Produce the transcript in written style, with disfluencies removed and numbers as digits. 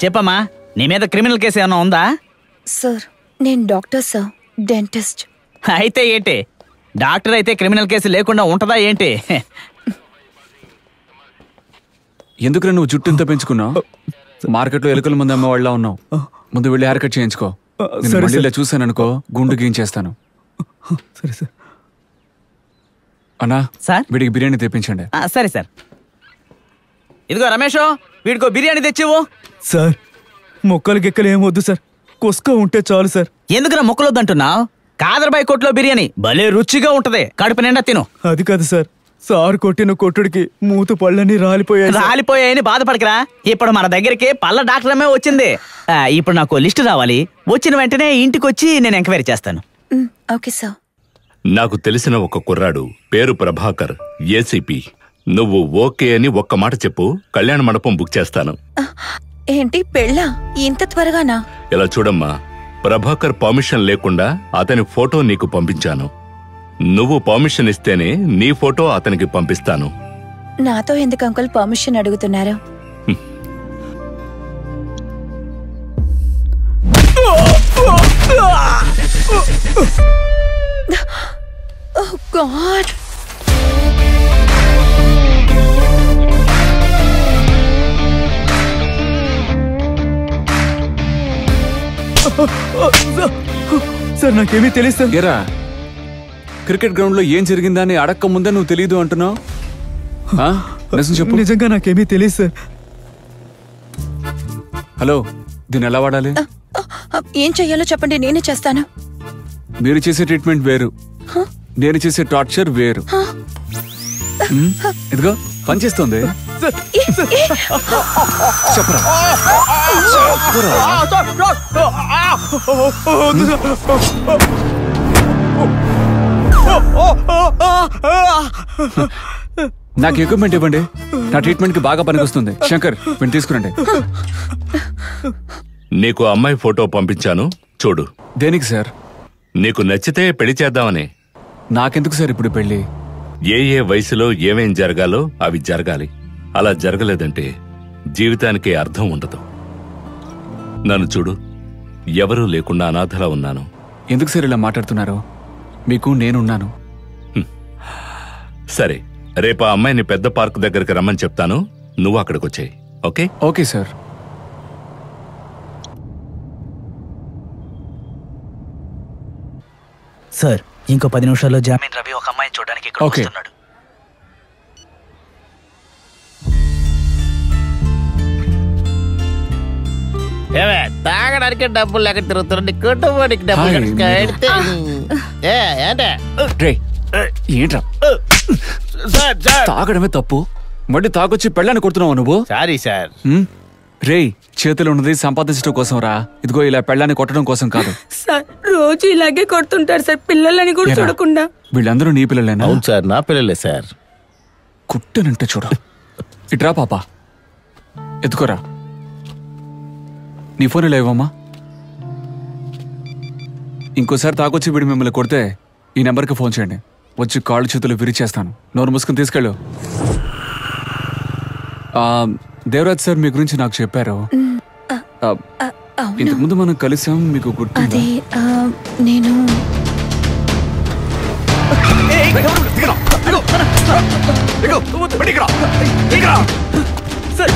చెప్పమ్మా, నీ మీద క్రిమినల్ కేసు ఏమైనా ఉందా? సార్, నేను డాక్టర్ సార్, డెంటిస్ట్. అయితే ఏంటి, డాక్టర్ అయితే క్రిమినల్ కేసు లేకుండా ఉంటదా ఏంటి? ఎందుకు నువ్వు జుట్టు ఇంత పెంచుకున్నావు? మార్కెట్లో ఎలుకల మంది అమ్మే వాళ్ళ ఉన్నావు. ముందు వెళ్ళి హెయిర్ కట్ చేయించుకో. మళ్ళీ చూసాననుకో గుండు గీయించేస్తాను. సరే సార్. అన్నా సార్, వీడికి బిర్యానీ తెప్పించండి. సరే సార్. ఇదిగో రమేష్, వీడికో బిర్యానీ తెచ్చివు. సార్, మొక్కలు గిక్కలు ఏమొద్దు సార్, కుస్క ఉంటే చాలు సార్. ఎందుకురా మొక్కలొద్దంటున్నావు? కాదర్బాయ్ కొట్లో బిర్యానీ భలే రుచిగా ఉంటది, కడుపు నిండా తిను. అది కాదు సార్, సార్ కొట్టిన కొట్టుడికి మూత పళ్ళని రాలిపోయాయని బాధపడకరా. ఇప్పుడు మన దగ్గరికి పళ్ళ డాక్టర్ అమ్మే వచ్చింది. ఇప్పుడు నాకు లిస్టు రావాలి. వచ్చిన వెంటనే ఇంటికి వచ్చి నేను ఎంక్వైరీ చేస్తాను. Okay sir. నాకు తెలిసిన ఒక కుర్రాడు, పేరు ప్రభాకర్, ఏసీపీ. నువ్వు ఓకే అని ఒక్క మాట చెప్పు, కళ్యాణ మండపం బుక్ చేస్తాను. ఏంటి పెళ్ళా? ఇంత త్వరగానా? ఇలా చూడమ్మా, ప్రభాకర్ పర్మిషన్ లేకుండా అతని ఫోటో నీకు పంపించాను. నువ్వు పర్మిషన్ ఇస్తేనే నీ ఫోటో అతనికి పంపిస్తాను. నాతో ఎందుకు అంకుల్ పర్మిషన్ అడుగుతున్నారు? Oh God! సార్, నాకేమీ తెలియదు సార్. ఏరా, క్రికెట్ గ్రౌండ్ లో ఏం జరిగిందా అని అడక్క ముందే నువ్వు తెలీదు అంటున్నావు? చెప్పు. నిజంగా నాకేమీ తెలియదు సార్. హలో, దీన్ని ఎలా వాడాలి? ఏం చెయ్యాలో చెప్పండి, నేనే చేస్తాను. మీరు చేసే ట్రీట్మెంట్ వేరు, నేను చేసే టార్చర్ వేరు. ఇదిగో పనిచేస్తుంది. చెప్పరా. నాకు ఎక్విప్మెంట్ ఇవ్వండి, నా ట్రీట్మెంట్ కి బాగా పనికొస్తుంది. శంకర్, వీడిని తీసుకురండి. నీకు అమ్మాయి ఫోటో పంపించాను, చూడు. దేనికి సార్? నీకు నచ్చితే పెళ్లి చేద్దామని. నాకెందుకు సార్ ఇప్పుడు పెళ్లి? ఏ వయసులో ఏమేం జరగాలో అవి జరగాలి. అలా జరగలేదంటే జీవితానికి అర్థం ఉండదు. నన్ను చూడు, ఎవరూ లేకుండా అనాథలా ఉన్నాను. ఎందుకు సార్ ఇలా మాట్లాడుతున్నారు? మీకు నేనున్నాను. సరే, రేపు ఆ అమ్మాయిని పెద్ద పార్క్ దగ్గరికి రమ్మని చెప్తాను, నువ్వు అక్కడికి వచ్చేయి. ఓకే? Okay sir. సార్, ఇంకో 10 నిమిషాల్లో జామీన్ రవి ఒక అమ్మాయిని చూడడానికి ఇక్కడ వస్తున్నాడు. తాగడానికి డబ్బులు లేక తిరుగుతున్నాడు, కుటుంబానికి డబ్బులు ఏంట్రా తాగడమే తప్పు, మళ్ళీ తాగొచ్చి పెళ్ళాన్ని కొడుతున్నావు నువ్వు? Sorry sir. రే, చేతిలో ఉన్నది సంపాదించడం కోసం రా, ఇదిగో ఇలా పెళ్ళాన్ని కొట్టడం కోసం కాదు. సార్, రోజు ఇలాగే కొడుతుంటారు సార్, పిల్లలని కూడా చూడకుండా. వీళ్ళందరూ నీ పిల్లలేనా? అవును సార్, నా పిల్లలే సార్. కుట్టనంటే చూడ. ఇట్రా పాపా, ఎత్తుకోరా. నీ ఫోన్ ఇలా ఇవ్వమ్మా. ఇంకోసారి తాగొచ్చి వీడు మిమ్మల్ని కొడితే ఈ నెంబర్కి ఫోన్ చేయండి, వచ్చి కాళ్ళు చేతులు విరిచేస్తాను. నోరు మూసుకుని తీసుకెళ్ళు. దేవరాజ్ సార్ మీ గురించి నాకు చెప్పారు. ఇంతకుముందు మనం కలిసాం, మీకు గుర్తుంది? నేను సార్